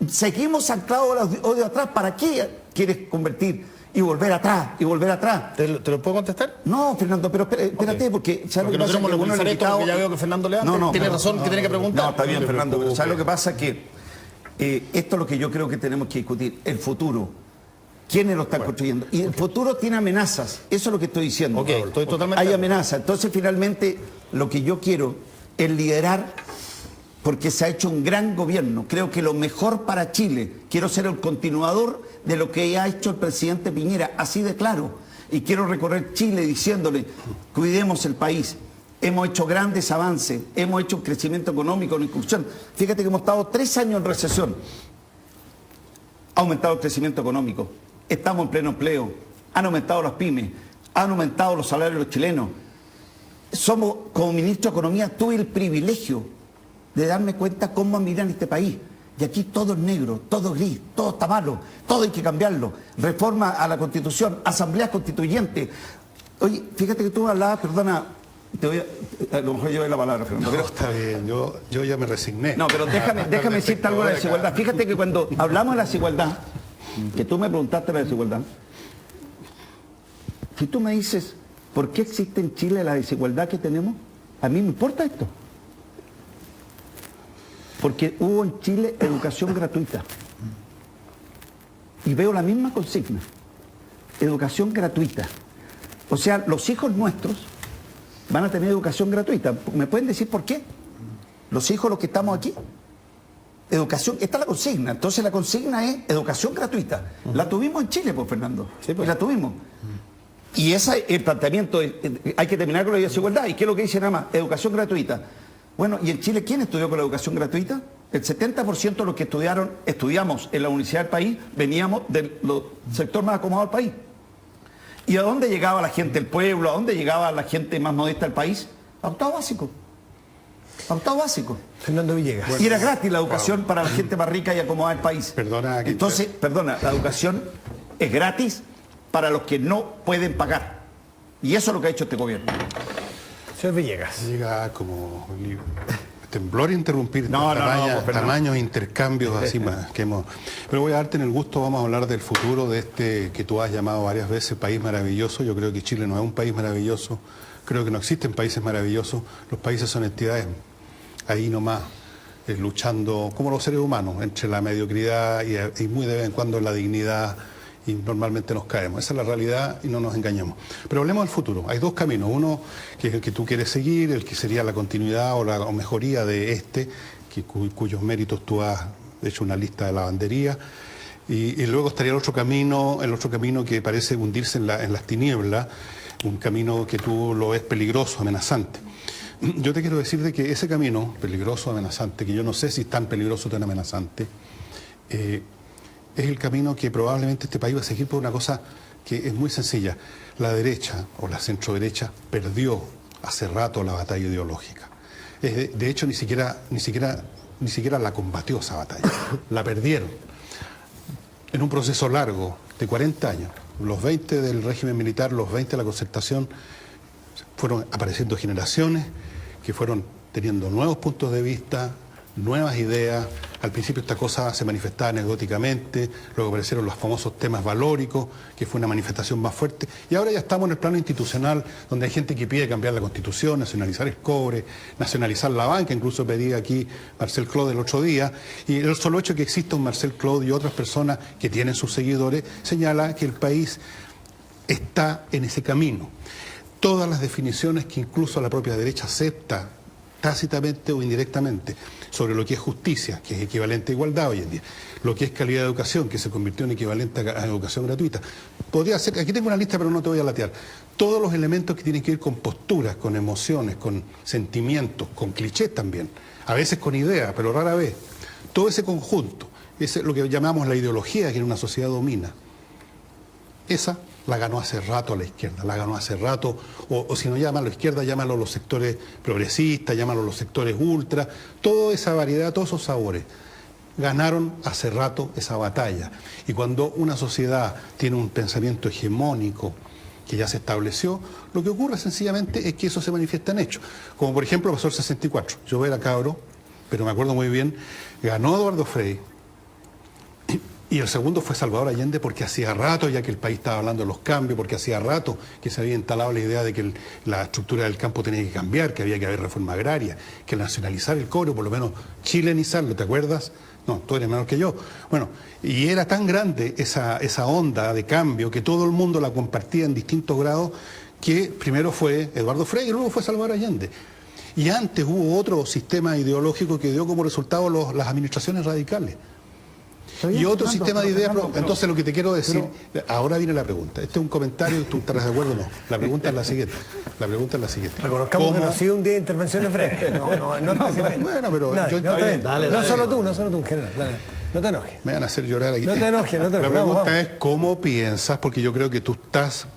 [SPEAKER 2] seguimos anclados al odio atrás. ¿Para qué quieres convertir? Y volver atrás, y volver atrás.
[SPEAKER 12] ¿Te lo puedo contestar?
[SPEAKER 2] No, Fernando, pero espérate, porque ¿sabes
[SPEAKER 12] Porque
[SPEAKER 2] lo que pasa?
[SPEAKER 12] no queremos
[SPEAKER 2] Que uno
[SPEAKER 12] monopolizar
[SPEAKER 2] le
[SPEAKER 12] esto, porque ya veo que Fernando Leandro tiene razón, que tiene que preguntar.
[SPEAKER 2] No, está bien, Fernando, pero ¿sabes lo que pasa? Que esto es lo que yo creo que tenemos que discutir, el futuro. ¿Quiénes lo están construyendo? Y el futuro tiene amenazas, eso es lo que estoy diciendo.
[SPEAKER 12] Ok, estoy totalmente...
[SPEAKER 2] Hay amenazas, entonces finalmente lo que yo quiero es liderar, porque se ha hecho un gran gobierno. Creo que lo mejor para Chile, quiero ser el continuador de lo que ha hecho el presidente Piñera, así de claro. Y quiero recorrer Chile diciéndole, cuidemos el país. Hemos hecho grandes avances, hemos hecho un crecimiento económico, una inclusión. Fíjate que hemos estado 3 años en recesión. Ha aumentado el crecimiento económico, estamos en pleno empleo, han aumentado las pymes, han aumentado los salarios de los chilenos. Somos, como ministro de Economía, tuve el privilegio de darme cuenta cómo miran este país. Y aquí todo es negro, todo es gris, todo está malo, todo hay que cambiarlo. Reforma a la Constitución, asambleas constituyentes. Oye, fíjate que tú hablabas, perdona, A lo mejor llevé la palabra, Fernando.
[SPEAKER 13] No, está bien, yo ya me resigné.
[SPEAKER 2] No, pero déjame decirte algo de la desigualdad. Fíjate que cuando hablamos de la desigualdad, que tú me preguntaste de la desigualdad, si tú me dices, ¿por qué existe en Chile la desigualdad que tenemos? A mí me importa esto. Porque hubo en Chile educación gratuita. Y veo la misma consigna. Educación gratuita. O sea, los hijos nuestros van a tener educación gratuita. ¿Me pueden decir por qué? Los hijos, los que estamos aquí. Educación, esta es la consigna. Entonces la consigna es educación gratuita. La tuvimos en Chile, pues, Fernando. Sí, pues. La tuvimos. Y ese es el planteamiento. Hay que terminar con la desigualdad. ¿Y qué es lo que dice nada más? Educación gratuita. Bueno, ¿y en Chile quién estudió con la educación gratuita? El 70% de los que estudiamos en la universidad del país, veníamos del sector más acomodado del país. ¿Y a dónde llegaba la gente del pueblo? ¿A dónde llegaba la gente más modesta del país? A octavo básico. A octavo básico.
[SPEAKER 1] Fernando Villegas.
[SPEAKER 2] Bueno, y era gratis la educación para la gente más rica y acomodada del país. Entonces, la educación es gratis para los que no pueden pagar. Y eso es lo que ha hecho este gobierno.
[SPEAKER 1] Señor Villegas.
[SPEAKER 13] Llega como temblor interrumpir tamaños, intercambios así más que hemos. Pero voy a darte en el gusto, vamos a hablar del futuro de este que tú has llamado varias veces país maravilloso. Yo creo que Chile no es un país maravilloso, creo que no existen países maravillosos, los países son entidades ahí nomás, luchando como los seres humanos, entre la mediocridad y muy de vez en cuando la dignidad, y normalmente nos caemos. Esa es la realidad y no nos engañemos. Pero hablemos del futuro. Hay dos caminos. Uno que es el que tú quieres seguir, el que sería la continuidad o mejoría de este, cuyos méritos tú has hecho una lista de lavandería. Y luego estaría el otro camino que parece hundirse en las tinieblas, un camino que tú lo ves peligroso, amenazante. Yo te quiero decir de que ese camino, peligroso, amenazante, que yo no sé si es tan peligroso o tan amenazante, es el camino que probablemente este país va a seguir por una cosa que es muy sencilla. La derecha o la centroderecha perdió hace rato la batalla ideológica. De hecho, ni siquiera la combatió esa batalla. La perdieron. En un proceso largo de 40 años, los 20 del régimen militar, los 20 de la concertación, fueron apareciendo generaciones que fueron teniendo nuevos puntos de vista, nuevas ideas. Al principio esta cosa se manifestaba anecdóticamente, luego aparecieron los famosos temas valóricos, que fue una manifestación más fuerte, y ahora ya estamos en el plano institucional, donde hay gente que pide cambiar la Constitución, nacionalizar el cobre, nacionalizar la banca, incluso pedía aquí Marcel Claude el otro día, y el solo hecho de que exista un Marcel Claude y otras personas que tienen sus seguidores, señala que el país está en ese camino. Todas las definiciones que incluso la propia derecha acepta, tácitamente o indirectamente, sobre lo que es justicia, que es equivalente a igualdad hoy en día, lo que es calidad de educación, que se convirtió en equivalente a educación gratuita. Podría ser, aquí tengo una lista pero no te voy a latear, todos los elementos que tienen que ver con posturas, con emociones, con sentimientos, con clichés también, a veces con ideas, pero rara vez. Todo ese conjunto, es lo que llamamos la ideología que en una sociedad domina. Esa la ganó hace rato a la izquierda, la ganó hace rato, o si no llámalo a la izquierda, llámalo a los sectores progresistas, llámalo a los sectores ultra, toda esa variedad, todos esos sabores, ganaron hace rato esa batalla. Y cuando una sociedad tiene un pensamiento hegemónico que ya se estableció, lo que ocurre sencillamente es que eso se manifiesta en hechos. Como por ejemplo pasó el 64, yo era cabro, pero me acuerdo muy bien, ganó Eduardo Frei, y el segundo fue Salvador Allende, porque hacía rato ya que el país estaba hablando de los cambios, porque hacía rato que se había instalado la idea de que la estructura del campo tenía que cambiar, que había que haber reforma agraria, que nacionalizar el cobre, por lo menos chilenizarlo, ¿te acuerdas? No, tú eres menor que yo. Bueno, y era tan grande esa onda de cambio que todo el mundo la compartía en distintos grados, que primero fue Eduardo Frei y luego fue Salvador Allende. Y antes hubo otro sistema ideológico que dio como resultado las administraciones radicales. Y otro sistema de ideas. Entonces lo que te quiero decir, ahora viene la pregunta. Este es un comentario, ¿tú estarás de acuerdo o no? La pregunta es la siguiente.
[SPEAKER 1] Reconozcamos que no ha sido un día de intervenciones breves.
[SPEAKER 13] Bueno, pero
[SPEAKER 1] no solo tú, en general. Dale. No te enojes.
[SPEAKER 13] Me van a hacer llorar aquí.
[SPEAKER 1] No te enojes.
[SPEAKER 13] La pregunta es ¿cómo piensas? Porque yo creo que tú estás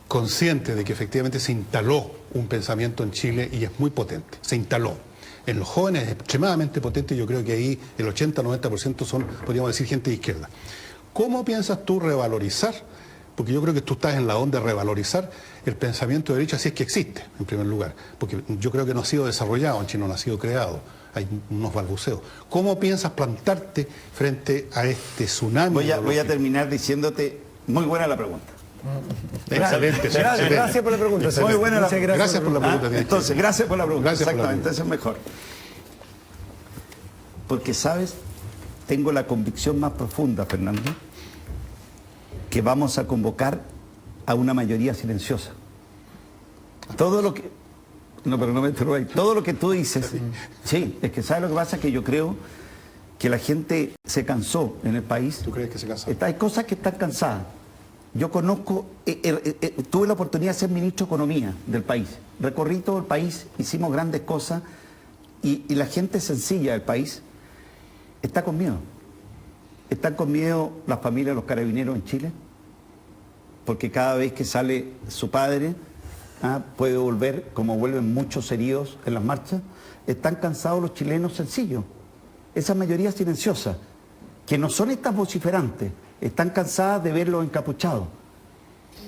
[SPEAKER 13] consciente de que efectivamente se instaló un pensamiento en Chile y es muy potente. Se instaló. En los jóvenes es extremadamente potente y yo creo que ahí el 80-90% son, podríamos decir, gente de izquierda. ¿Cómo piensas tú revalorizar porque yo creo que tú estás en la onda de revalorizar el pensamiento de derecha si es que existe, en primer lugar, porque yo creo que no ha sido desarrollado en Chile, no ha sido creado, hay unos balbuceos. ¿Cómo piensas plantarte frente a este tsunami?
[SPEAKER 2] Voy a terminar diciéndote, muy buena la pregunta.
[SPEAKER 13] Excelente.
[SPEAKER 1] Gracias por la pregunta.
[SPEAKER 2] Muy buena la
[SPEAKER 13] pregunta. Gracias por la pregunta.
[SPEAKER 2] Entonces, gracias por la pregunta.
[SPEAKER 13] Gracias
[SPEAKER 2] exactamente, eso es mejor. Porque, ¿sabes? Tengo la convicción más profunda, Fernando, que vamos a convocar a una mayoría silenciosa. Todo lo que... No, pero no me interrumpas. Todo lo que tú dices... Sí, es que ¿sabes lo que pasa? Que yo creo que la gente se cansó en el país.
[SPEAKER 13] ¿Tú crees que se cansó?
[SPEAKER 2] Hay cosas que están cansadas. Yo conozco... tuve la oportunidad de ser ministro de Economía del país. Recorrí todo el país, hicimos grandes cosas y la gente sencilla del país está con miedo. Están con miedo las familias de los carabineros en Chile, porque cada vez que sale su padre puede volver, como vuelven muchos heridos en las marchas. Están cansados los chilenos sencillos, esa mayoría silenciosa, que no son estas vociferantes, están cansadas de verlos encapuchados,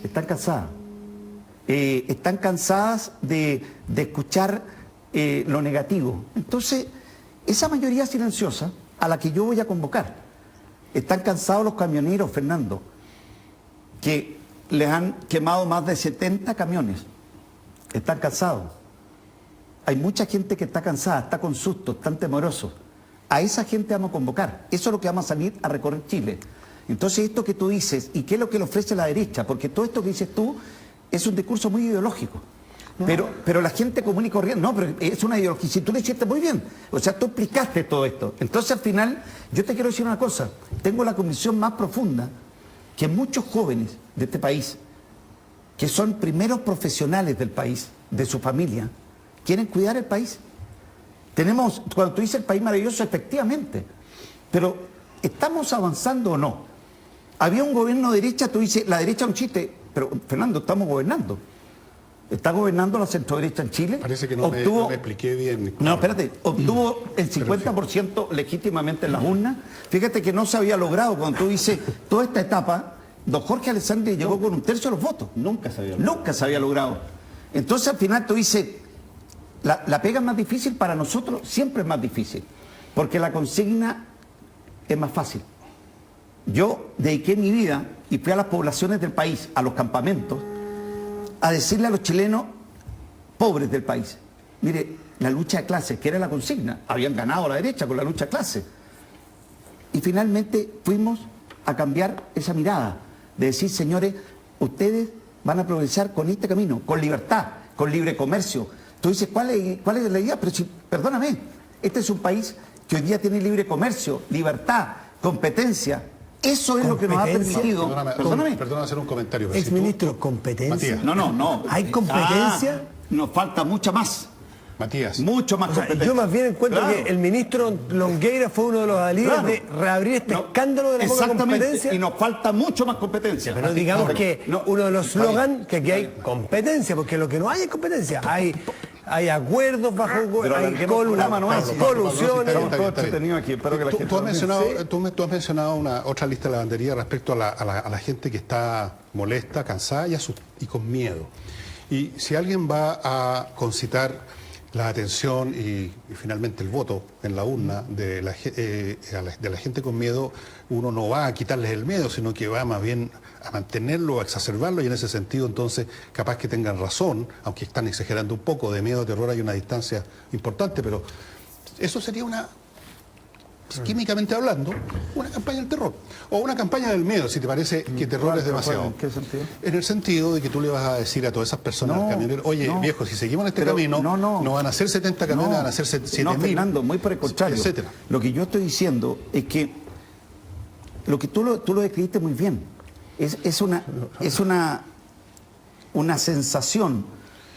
[SPEAKER 2] están cansadas. Están cansadas de escuchar lo negativo. Entonces, esa mayoría silenciosa a la que yo voy a convocar, están cansados los camioneros, Fernando, que les han quemado más de 70 camiones. Están cansados. Hay mucha gente que está cansada, está con susto, están temerosos. A esa gente vamos a convocar. Eso es lo que vamos a salir a recorrer Chile. Entonces, esto que tú dices, ¿y qué es lo que le ofrece la derecha? Porque todo esto que dices tú es un discurso muy ideológico. No. Pero la gente común y corriente, no, pero es una ideología. Si tú le hiciste muy bien, o sea, tú explicaste todo esto. Entonces, al final, yo te quiero decir una cosa. Tengo la convicción más profunda que muchos jóvenes de este país, que son primeros profesionales del país, de su familia, quieren cuidar el país. Tenemos, cuando tú dices el país maravilloso, efectivamente, pero ¿estamos avanzando o no? Había un gobierno de derecha, tú dices, la derecha es un chiste, pero Fernando, estamos gobernando. ¿Está gobernando la centroderecha en Chile?
[SPEAKER 13] Parece que no me expliqué bien.
[SPEAKER 2] No, espérate, obtuvo el 50% legítimamente en las urnas. Fíjate que no se había logrado cuando tú dices, toda esta etapa, don Jorge Alessandri llegó con 1/3 de los votos. Nunca se había logrado. Entonces al final tú dices, la pega es más difícil para nosotros, siempre es más difícil, porque la consigna es más fácil. Yo dediqué mi vida y fui a las poblaciones del país, a los campamentos, a decirle a los chilenos pobres del país, mire, la lucha de clases, que era la consigna, habían ganado a la derecha con la lucha de clases. Y finalmente fuimos a cambiar esa mirada, de decir, señores, ustedes van a progresar con este camino, con libertad, con libre comercio. Tú dices, ¿cuál es la idea? Pero si, perdóname, este es un país que hoy día tiene libre comercio, libertad, competencia. Eso es lo que nos ha permitido.
[SPEAKER 13] Perdóname hacer un comentario.
[SPEAKER 1] Exministro, ¿competencia?
[SPEAKER 13] Matías.
[SPEAKER 2] No.
[SPEAKER 1] ¿Hay competencia?
[SPEAKER 2] Nos falta mucha más.
[SPEAKER 13] Matías.
[SPEAKER 2] Mucho más competencia.
[SPEAKER 1] Yo más bien encuentro que el ministro Longueira fue uno de los aliados de reabrir este escándalo de la poca competencia.
[SPEAKER 2] Y nos falta mucho más competencia.
[SPEAKER 1] Pero digamos que uno de los slogans que aquí hay competencia, porque lo que no hay es competencia. Hay acuerdos bajo colusiones.
[SPEAKER 13] Tú has mencionado una otra lista de lavandería respecto a la gente que está molesta, cansada y con miedo. Y si alguien va a concitar la atención y finalmente el voto en la urna de la gente con miedo, uno no va a quitarles el miedo, sino que va más bien a mantenerlo, a exacerbarlo, y en ese sentido entonces capaz que tengan razón, aunque están exagerando un poco, de miedo a terror hay una distancia importante, pero eso sería químicamente hablando, una campaña del terror. O una campaña del miedo, si te parece que terror es demasiado.
[SPEAKER 2] ¿En qué sentido?
[SPEAKER 13] En el sentido de que tú le vas a decir a todas esas personas, camioneros, oye, viejo, si seguimos en este camino, no van a ser 70 camiones, van a ser 7.000.
[SPEAKER 2] No, Fernando, muy por el contrario.
[SPEAKER 13] Etcétera.
[SPEAKER 2] Lo que yo estoy diciendo es que lo que tú lo describiste muy bien. Es una sensación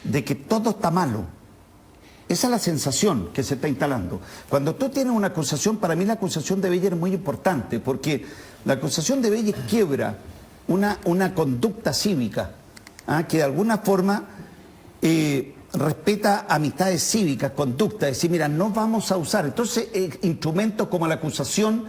[SPEAKER 2] de que todo está malo. Esa es la sensación que se está instalando. Cuando tú tienes una acusación, para mí la acusación de Beyer es muy importante, porque la acusación de Beyer quiebra una conducta cívica, que de alguna forma respeta amistades cívicas, conducta, decir, mira, no vamos a usar. Entonces, instrumentos como la acusación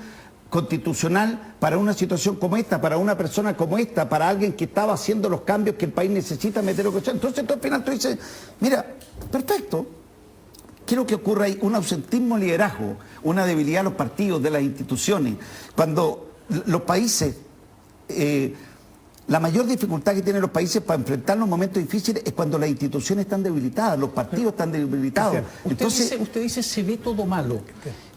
[SPEAKER 2] constitucional para una situación como esta, para una persona como esta, para alguien que estaba haciendo los cambios que el país necesita meter o que. Entonces tú al final tú dices, mira, perfecto. Quiero que ocurra ahí un ausentismo de liderazgo, una debilidad de los partidos, de las instituciones. Cuando los países, la mayor dificultad que tienen los países para enfrentar los momentos difíciles es cuando las instituciones están debilitadas, los partidos están debilitados.
[SPEAKER 11] Usted dice se ve todo malo.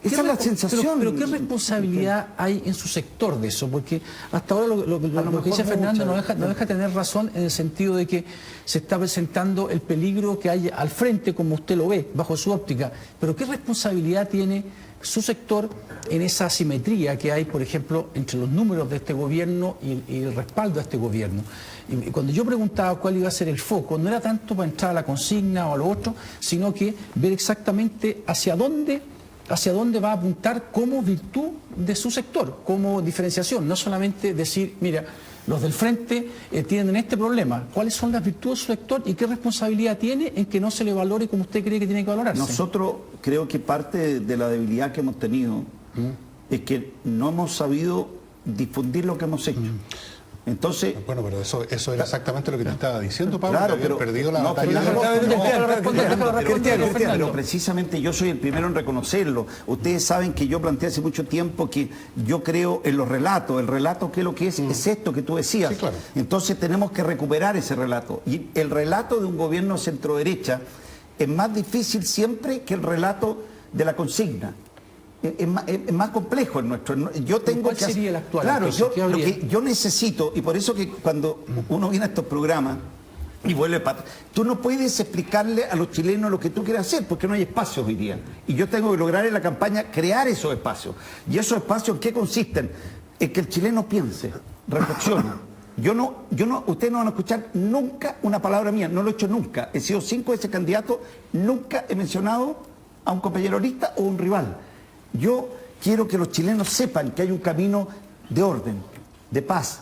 [SPEAKER 2] Esa es la sensación.
[SPEAKER 11] Pero ¿qué responsabilidad hay en su sector de eso? Porque hasta ahora lo que dice Fernando no deja tener razón en el sentido de que se está presentando el peligro que hay al frente, como usted lo ve, bajo su óptica. Pero ¿qué responsabilidad tiene su sector en esa asimetría que hay, por ejemplo, entre los números de este gobierno y el respaldo a este gobierno? Y cuando yo preguntaba cuál iba a ser el foco, no era tanto para entrar a la consigna o a lo otro, sino que ver exactamente hacia dónde va a apuntar como virtud de su sector, como diferenciación, no solamente decir, mira, los del frente tienen este problema. ¿Cuáles son las virtudes de su sector y qué responsabilidad tiene en que no se le valore como usted cree que tiene que valorarse?
[SPEAKER 2] Nosotros creo que parte de la debilidad que hemos tenido es que no hemos sabido difundir lo que hemos hecho. Entonces,
[SPEAKER 13] bueno, pero eso era exactamente lo que te estaba diciendo, Pablo.
[SPEAKER 2] Claro,
[SPEAKER 13] pero perdido la batalla.
[SPEAKER 2] Pero precisamente yo soy el primero en reconocerlo. Ustedes saben que yo planteé hace mucho tiempo que yo creo en los relatos. El relato, ¿qué es lo que es? Es esto que tú decías.
[SPEAKER 13] Sí, claro.
[SPEAKER 2] Entonces tenemos que recuperar ese relato. Y el relato de un gobierno centro-derecha es más difícil siempre que el relato de la consigna. Es más complejo el nuestro. Yo tengo
[SPEAKER 11] ¿Cuál sería el actual?
[SPEAKER 2] Claro, lo que yo necesito, y por eso que cuando uno viene a estos programas y vuelve para... Tú no puedes explicarle a los chilenos lo que tú quieres hacer, porque no hay espacios hoy día. Y yo tengo que lograr en la campaña crear esos espacios. ¿Y esos espacios en qué consisten? En que el chileno piense, reflexione. Ustedes no van a escuchar nunca una palabra mía, no lo he hecho nunca. He sido 5 veces candidato, nunca he mencionado a un compañero lista o un rival. Yo quiero que los chilenos sepan que hay un camino de orden, de paz,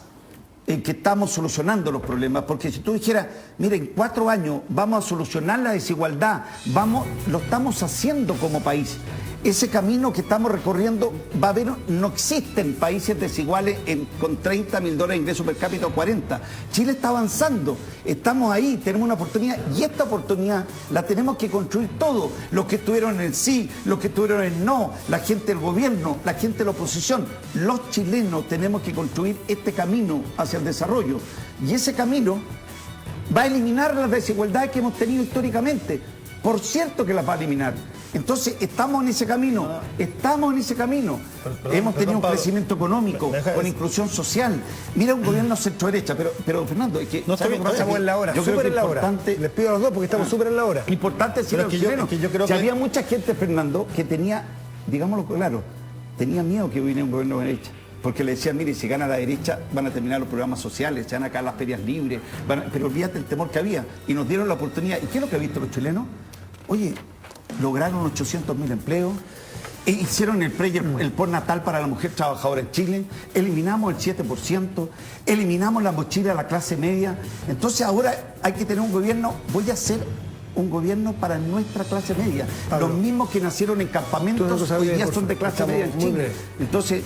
[SPEAKER 2] en que estamos solucionando los problemas. Porque si tú dijeras, miren, en 4 años vamos a solucionar la desigualdad, lo estamos haciendo como país. Ese camino que estamos recorriendo va a haber, no existen países desiguales con $30.000 de ingreso per cápita o 40. Chile está avanzando, estamos ahí, tenemos una oportunidad y esta oportunidad la tenemos que construir todos, los que estuvieron en el sí, los que estuvieron en el no, la gente del gobierno, la gente de la oposición. Los chilenos tenemos que construir este camino hacia el desarrollo y ese camino va a eliminar las desigualdades que hemos tenido históricamente. Por cierto que las va a eliminar. Entonces, estamos en ese camino, hemos tenido un crecimiento económico, con inclusión social. Mira un gobierno centro-derecha, pero Fernando, es que...
[SPEAKER 1] No estamos en la hora,
[SPEAKER 2] yo
[SPEAKER 1] súper
[SPEAKER 2] creo que
[SPEAKER 1] en la hora. Les pido a los dos porque estamos súper en la hora.
[SPEAKER 2] Importante decirlo a los chilenos. Que había mucha gente, Fernando, que tenía, digámoslo claro, tenía miedo que viniera un gobierno de derecha. Porque le decían, mire, si gana la derecha van a terminar los programas sociales, se van a acabar las ferias libres, pero olvídate el temor que había. Y nos dieron la oportunidad. ¿Y qué es lo que han visto los chilenos? Oye, lograron 800.000 empleos, hicieron el postnatal para la mujer trabajadora en Chile, eliminamos el 7%, eliminamos la mochila a la clase media. Entonces ahora hay que tener un gobierno, voy a hacer un gobierno para nuestra clase media. Pablo, los mismos que nacieron en campamentos hoy día son de clase media en Chile. Entonces,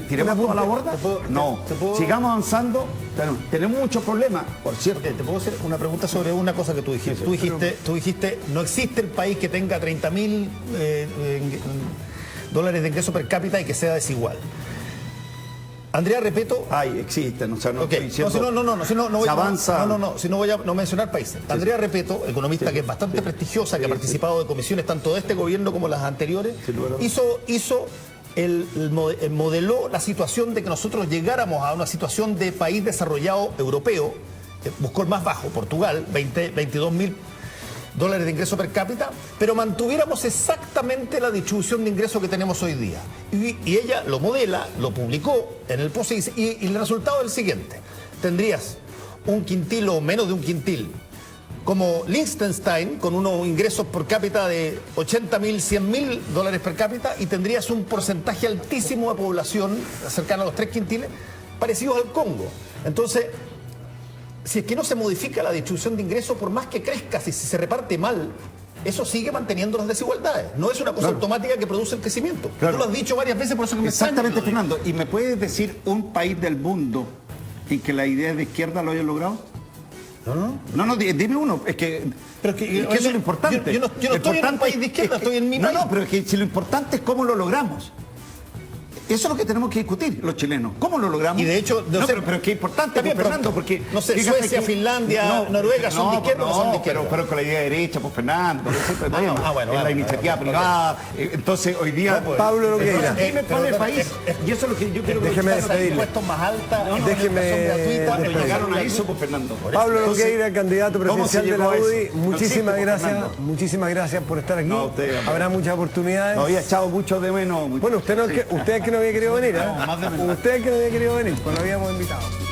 [SPEAKER 2] ¿tiremos todo a la borda? No. Sigamos avanzando. Tenemos muchos problemas, por cierto.
[SPEAKER 12] ¿Te puedo hacer una pregunta sobre una cosa que tú dijiste? Tú dijiste, no existe el país que tenga $30.000 de ingreso per cápita y que sea desigual. Andrea Repetto...
[SPEAKER 2] existe, no
[SPEAKER 12] voy a mencionar países. Andrea Repetto, economista que es bastante prestigiosa, que ha participado de comisiones tanto de este gobierno como las anteriores, modeló la situación de que nosotros llegáramos a una situación de país desarrollado europeo, buscó el más bajo, Portugal, $22.000 de ingreso per cápita, pero mantuviéramos exactamente la distribución de ingresos que tenemos hoy día. Y ella lo modela, lo publicó en el post y el resultado es el siguiente. Tendrías un quintil o menos de un quintil como Liechtenstein, con unos ingresos por cápita de $80.000, $100.000 per cápita, y tendrías un porcentaje altísimo de población, cercano a los 3 quintiles, parecidos al Congo. Entonces, si es que no se modifica la distribución de ingresos, por más que crezca, si se reparte mal, eso sigue manteniendo las desigualdades. No es una cosa automática que produce el crecimiento. Tú lo has dicho varias veces, por eso que me
[SPEAKER 2] Exactamente, Fernando. ¿Y me puedes decir un país del mundo en que la idea de izquierda lo haya logrado? No, dime uno. Es que eso es lo importante.
[SPEAKER 12] Yo no estoy en un país de izquierda, estoy en mi país.
[SPEAKER 2] No, pero es que si lo importante es cómo lo logramos. Eso es lo que tenemos que discutir los chilenos. ¿Cómo lo logramos?
[SPEAKER 12] Y de hecho,
[SPEAKER 2] pero es que es importante,
[SPEAKER 12] también,
[SPEAKER 2] Fernando, porque
[SPEAKER 12] no sé, Suecia, Finlandia, Noruega son de izquierda o no son de izquierda.
[SPEAKER 2] Pero con la idea derecha, pues Fernando,
[SPEAKER 12] bueno,
[SPEAKER 2] en la iniciativa privada. Entonces hoy día
[SPEAKER 1] Pablo Longueira.
[SPEAKER 2] Dime cuál es el país. Y eso es lo que yo quiero que
[SPEAKER 1] déjeme despedirle.
[SPEAKER 12] Impuestos más altas,
[SPEAKER 1] déjeme
[SPEAKER 2] cuando llegaron a eso, pues Fernando.
[SPEAKER 1] Pablo Longueira, candidato presidencial de la UDI, muchísimas gracias por estar aquí. Habrá muchas oportunidades.
[SPEAKER 2] Nos había echado mucho de menos.
[SPEAKER 1] Bueno, usted es que no había querido venir, ¿eh? Usted es que no había querido venir, pues lo habíamos invitado.